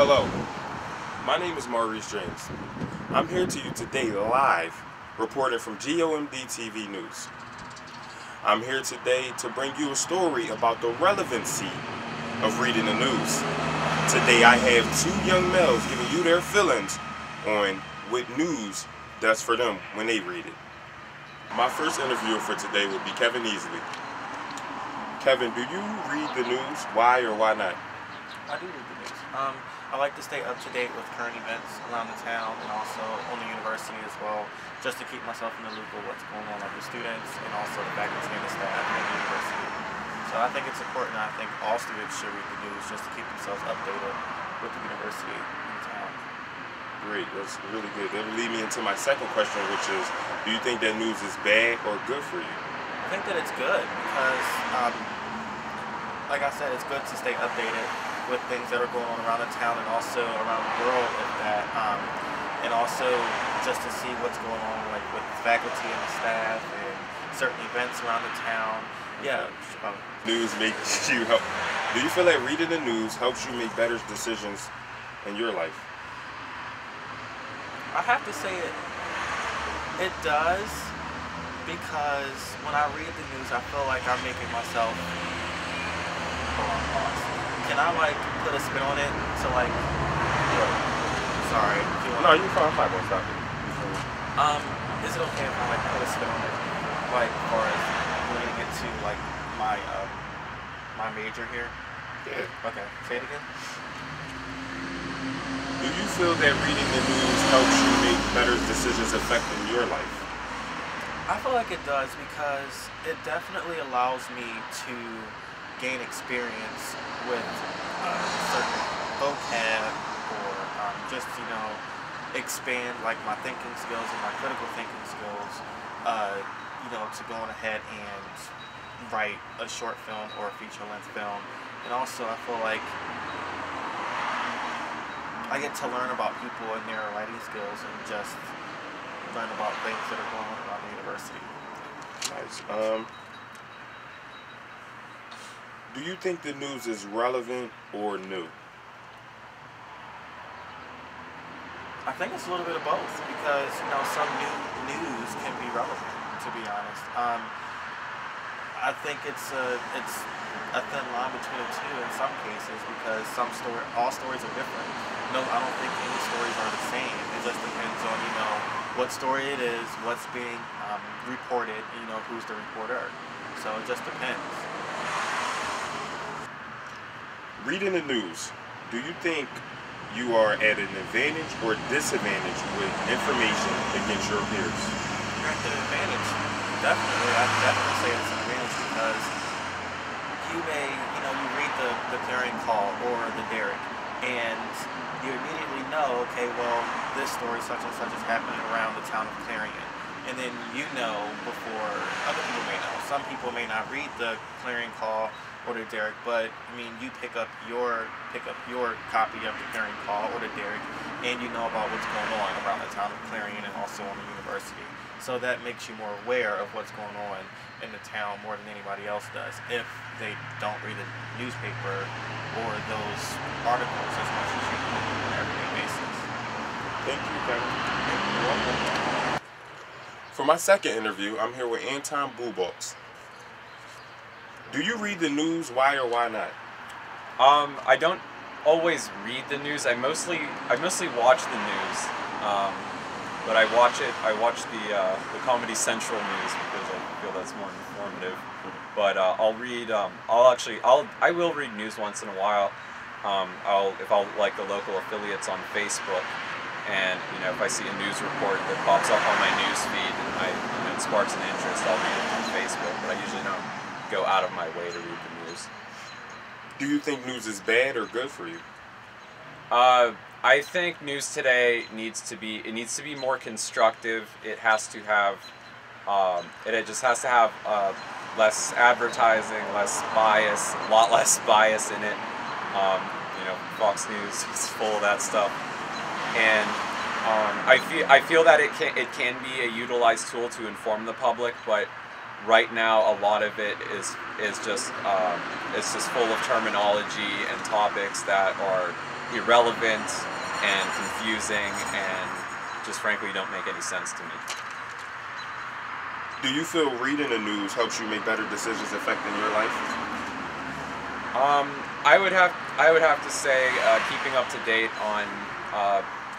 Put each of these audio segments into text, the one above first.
Hello, my name is Maurice James. I'm here to you today live, reporting from GOMD TV News. I'm here today to bring you a story about the relevancy of reading the news. Today I have two young males giving you their feelings on what news does for them when they read it. My first interviewer for today would be Kevin Easley. Kevin, do you read the news? Why or why not? I do read the news. I like to stay up to date with current events around the town and also on the university as well, just to keep myself in the loop of what's going on with students and also the faculty and the staff at the university. So I think it's important. I think all students should read the news just to keep themselves updated with the university in the town. Great, that's really good. That'll lead me into my second question, which is, do you think that news is bad or good for you? I think that it's good because, like I said, it's good to stay updated with things that are going on around the town and also around the world, and also just to see what's going on like with the faculty and the staff and certain events around the town. Yeah. News makes you help. Do you feel like reading the news helps you make better decisions in your life? I have to say it does, because when I read the news, I feel like I'm making myself. Can I like put a spin on it to like? Sorry. No, you're fine. I'm not stop it. Is it okay if I like put a spin on it, like, or as relating it to like my my major here? Yeah. Okay. Say it again. Do you feel that reading the news helps you make better decisions affecting your life? I feel like it does because it definitely allows me to gain experience with certain vocab or just, expand like my thinking skills and my critical thinking skills, to go on ahead and write a short film or a feature-length film. And also I feel like I get to learn about people and their writing skills and just learn about things that are going on around the university. Nice. Do you think the news is relevant or new? I think it's a little bit of both because some new news can be relevant. To be honest, I think it's a thin line between the two in some cases because all stories are different. No, I don't think any stories are the same. It just depends on what story it is, what's being reported, who's the reporter. So it just depends. Reading the news, do you think you are at an advantage or disadvantage with information against your peers? You're at the advantage, definitely. I'd definitely say it's an advantage because you may, you read the Clarion Call or the Derrick, and you immediately know, okay, well, this story such and such is happening around the town of Clarion. And then before other people may know. Some people may not read the Clarion Call or the Derrick, but you pick up your copy of the Clarion Call or the Derrick, and you know about what's going on around the town of Clarion and also on the university. So that makes you more aware of what's going on in the town more than anybody else does if they don't read the newspaper or those articles as much as you do on an everyday basis. Thank you, Kevin. You're welcome. For my second interview, I'm here with Anton Bubox. Do you read the news? Why or why not? I don't always read the news. I mostly watch the news, but I watch the Comedy Central news because I feel that's more informative. But I will read news once in a while. If I'll like the local affiliates on Facebook, and if I see a news report that pops up on my news feed and it sparks an interest, I'll read it on Facebook. But I usually don't go out of my way to read the news. Do you think news is bad or good for you? I think news today needs to be more constructive. It has to have it just has to have less advertising, less bias, a lot less bias in it. Fox News is full of that stuff, and I feel that it can be a utilized tool to inform the public, but right now a lot of it is just it's just full of terminology and topics that are irrelevant and confusing and just frankly don't make any sense to me. Do you feel reading the news helps you make better decisions affecting your life? I would have to say keeping up to date on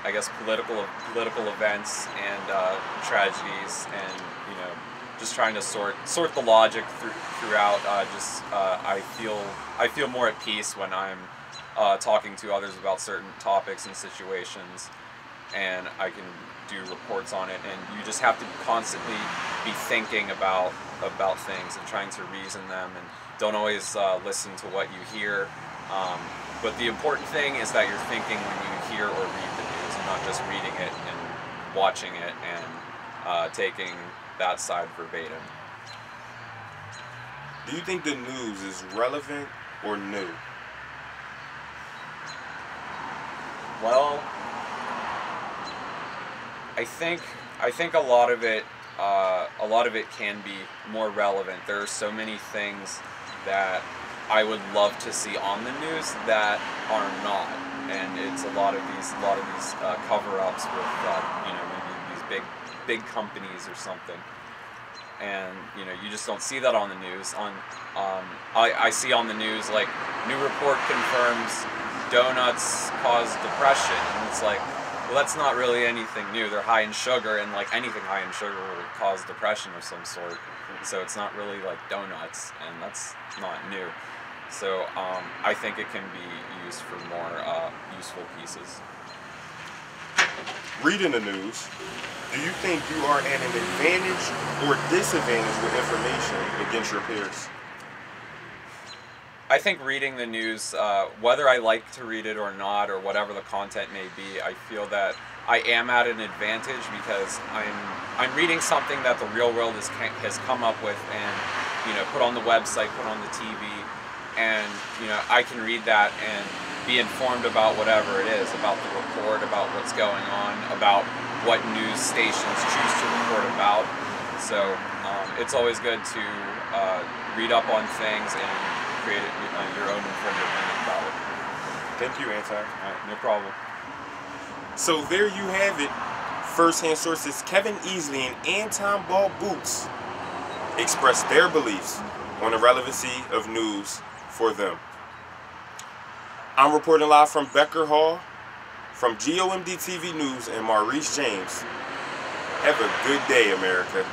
I guess political events and tragedies, and just trying to sort the logic throughout. I feel more at peace when I'm talking to others about certain topics and situations, and I can do reports on it. And you just have to constantly be thinking about things and trying to reason them, and don't always listen to what you hear. But the important thing is that you're thinking when you hear or read the news, and not just reading it and watching it and taking that side verbatim. Do you think the news is relevant or new? Well, I think a lot of it can be more relevant. There are so many things that I would love to see on the news that are not, and it's a lot of these cover-ups with maybe these big companies or something, and you just don't see that on the news. I see on the news like new report confirms donuts cause depression, and it's like, well, that's not really anything new. They're high in sugar, and like anything high in sugar will cause depression of some sort. So it's not really like donuts, and that's not new. So I think it can be used for more useful pieces. Reading the news, do you think you are at an advantage or disadvantage with information against your peers? I think reading the news, whether I like to read it or not, or whatever the content may be, I feel that I am at an advantage because I'm reading something that the real world has come up with and put on the website, put on the TV, and I can read that and be informed about whatever it is, about the report, about what's going on, about what news stations choose to report about. So it's always good to read up on things and create your own informed opinion about it. Thank you, Anton. All right, no problem. So there you have it. First-hand sources Kevin Easley and Anton Ball Boots express their beliefs on the relevancy of news for them. I'm reporting live from Becker Hall, from GOMD TV News and Maurice James. Have a good day, America.